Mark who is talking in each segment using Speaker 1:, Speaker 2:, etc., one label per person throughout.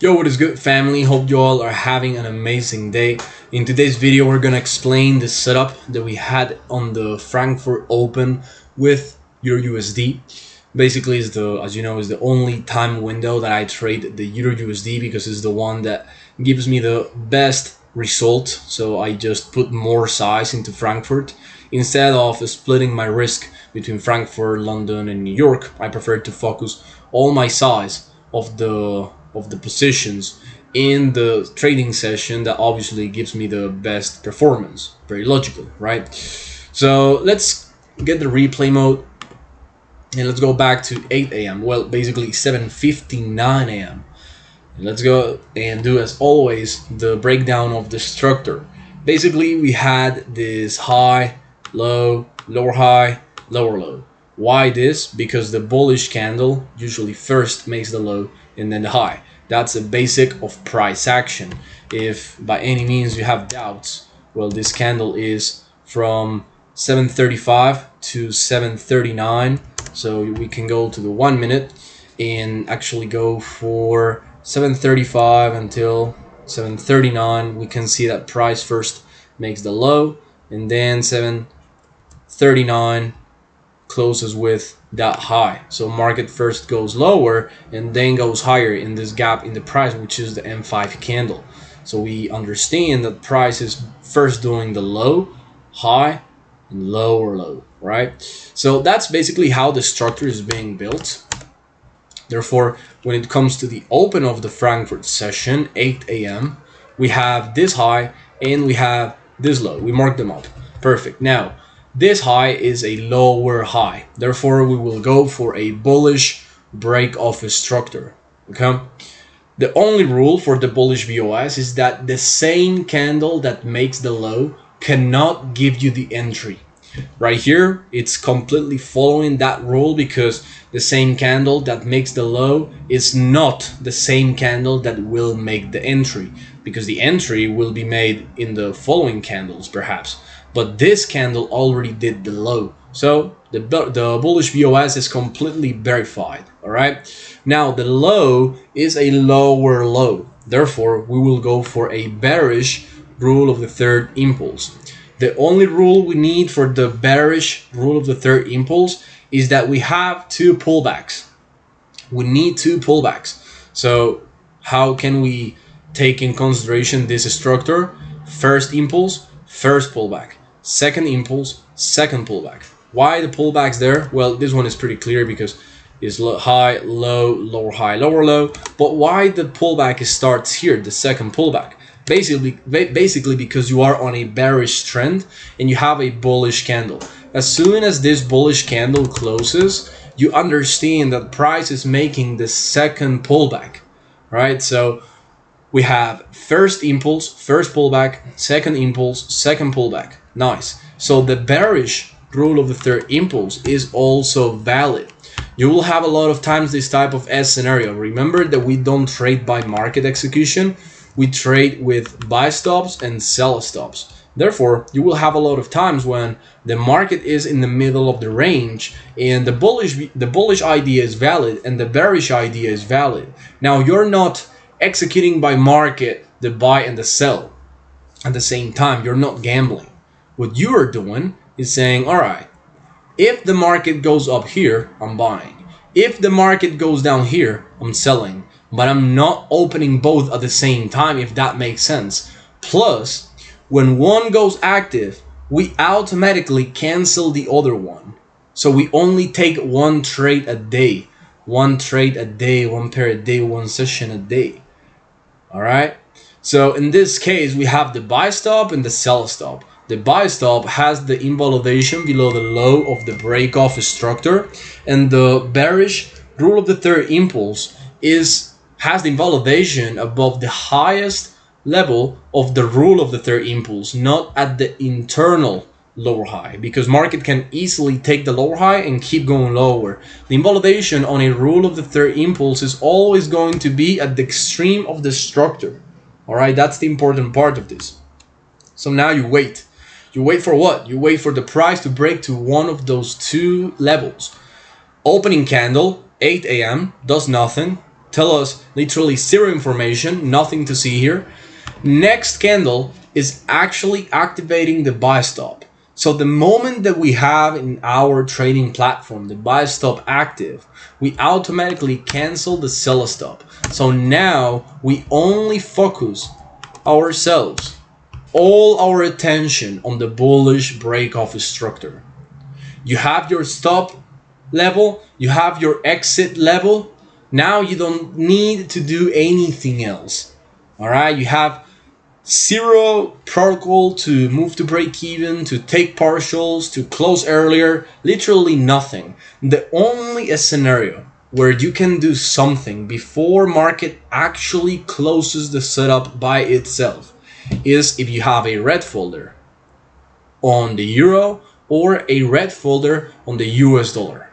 Speaker 1: Yo, what is good, family? Hope you all are having an amazing day. In today's video, we're gonna explain the setup that we had on the Frankfurt Open with Eurusd. Basically, is as you know, is the only time window that I trade the Eurusd because it's the one that gives me the best result. So I just put more size into Frankfurt instead of splitting my risk between Frankfurt, London, and New York. I prefer to focus all my size of the positions in the trading session that obviously gives me the best performance. Very logical, right? So let's get the replay mode and let's go back to 8 a.m. Well, basically 7:59 a.m. Let's go and do, as always, the breakdown of the structure. Basically, we had this high, low, lower high, lower low. Why this? Because the bullish candle usually first makes the low and then the high. That's a basic of price action. If by any means you have doubts, well, this candle is from 7:35 to 7:39. So we can go to the 1 minute and actually go for 7:35 until 7:39. We can see that price first makes the low and then 7:39 closes with that high. So market first goes lower and then goes higher in this gap in the price, which is the M5 candle. So we understand that price is first doing the low, high, and lower low, right? So that's basically how the structure is being built. Therefore, when it comes to the open of the Frankfurt session, 8 a.m., we have this high and we have this low. We mark them up. Perfect. Now, this high is a lower high. Therefore, we will go for a bullish break of a structure. Okay? The only rule for the bullish VOS is that the same candle that makes the low cannot give you the entry. Right here, it's completely following that rule because the same candle that makes the low is not the same candle that will make the entry, because the entry will be made in the following candles perhaps. But this candle already did the low. So the bullish VOS is completely verified. All right. Now the low is a lower low. Therefore, we will go for a bearish rule of the third impulse. The only rule we need for the bearish rule of the third impulse is that we have two pullbacks. We need two pullbacks. So how can we take in consideration this structure? First impulse, first pullback. Second impulse, second pullback. Why the pullbacks there? Well, this one is pretty clear because it's high, low, lower high, lower low. But why the pullback starts here, the second pullback? Basically because you are on a bearish trend and you have a bullish candle. As soon as this bullish candle closes, you understand that price is making the second pullback, right? So we have first impulse, first pullback, second impulse, second pullback. Nice. So the bearish rule of the third impulse is also valid. You will have a lot of times this type of S scenario. Remember that we don't trade by market execution. We trade with buy stops and sell stops. Therefore, you will have a lot of times when the market is in the middle of the range and the bullish idea is valid and the bearish idea is valid. Now, you're not executing by market the buy and the sell at the same time. You're not gambling. What you are doing is saying, all right, if the market goes up here, I'm buying. If the market goes down here, I'm selling. But I'm not opening both at the same time, if that makes sense. Plus, when one goes active, we automatically cancel the other one. So we only take one trade a day. One trade a day, one pair a day, one session a day. All right? So in this case, we have the buy stop and the sell stop. The buy stop has the invalidation below the low of the break-off structure, and the bearish rule of the third impulse has the invalidation above the highest level of the rule of the third impulse, not at the internal lower high, because market can easily take the lower high and keep going lower. The invalidation on a rule of the third impulse is always going to be at the extreme of the structure. All right, that's the important part of this. So now you wait. You wait for what? You wait for the price to break to one of those two levels. Opening candle, 8 a.m., does nothing. tell us literally zero information, nothing to see here. Next candle is actually activating the buy stop. So the moment that we have in our trading platform the buy stop active, we automatically cancel the sell stop. So now we only focus ourselves, all our attention on the bullish break-off structure. You have your stop level, you have your exit level. Now you don't need to do anything else. All right, you have zero protocol to move to break even, to take partials, to close earlier, literally nothing. The only scenario where you can do something before market actually closes the setup by itself is if you have a red folder on the euro or a red folder on the US dollar.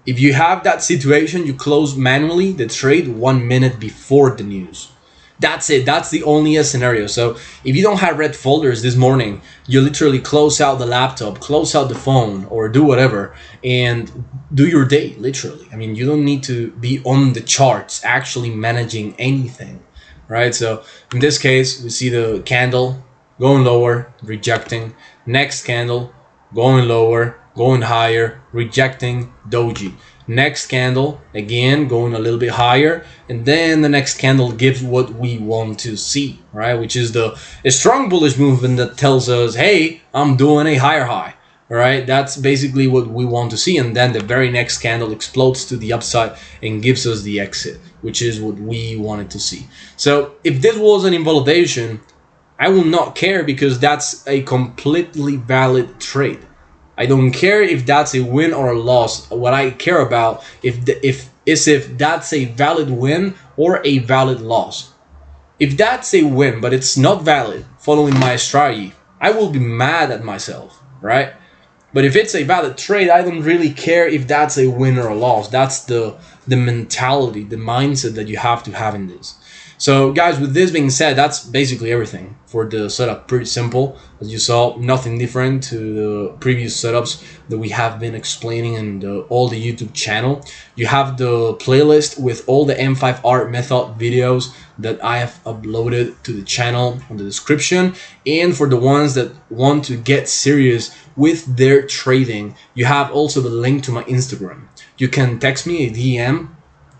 Speaker 1: If you have that situation, you close manually the trade 1 minute before the news. That's it. That's the only scenario. So if you don't have red folders this morning, you literally close out the laptop, close out the phone, or do whatever and do your day, literally. I mean, you don't need to be on the charts actually managing anything, right? So in this case, we see the candle going lower, rejecting. Next candle going lower, going higher, rejecting, doji. Next candle, again, going a little bit higher. And then the next candle gives what we want to see, right? Which is a strong bullish movement that tells us, hey, I'm doing a higher high, all right? That's basically what we want to see. And then the very next candle explodes to the upside and gives us the exit, which is what we wanted to see. So if this was an invalidation, I will not care because that's a completely valid trade. I don't care if that's a win or a loss. What I care about if that's a valid win or a valid loss. If that's a win but it's not valid following my strategy, I will be mad at myself, right? But if it's a valid trade, I don't really care if that's a win or a loss. That's the mentality, the mindset that you have to have in this. So guys, with this being said, that's basically everything for the setup. Pretty simple. As you saw, nothing different to the previous setups that we have been explaining in all the YouTube channel. You have the playlist with all the M5R method videos that I have uploaded to the channel on the description. And for the ones that want to get serious with their trading, you have also the link to my Instagram. You can text me a DM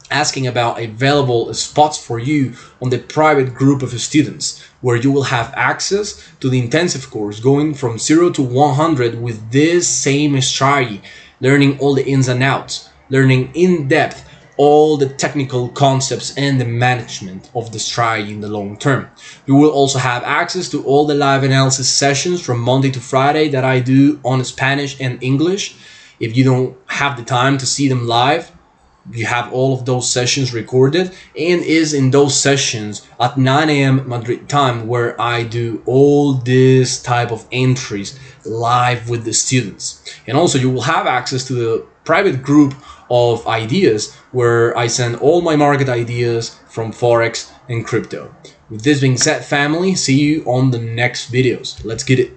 Speaker 1: asking about available spots for you on the private group of students where you will have access to the intensive course going from 0 to 100 with this same strategy, learning all the ins and outs, learning in depth all the technical concepts and the management of the strategy in the long term. You will also have access to all the live analysis sessions from Monday to Friday that I do on Spanish and English. If you don't have the time to see them live, you have all of those sessions recorded, and is in those sessions at 9 a.m. Madrid time where I do all this type of entries live with the students. And also you will have access to the private group of ideas where I send all my market ideas from Forex and crypto. With this being said, family, see you on the next videos. Let's get it.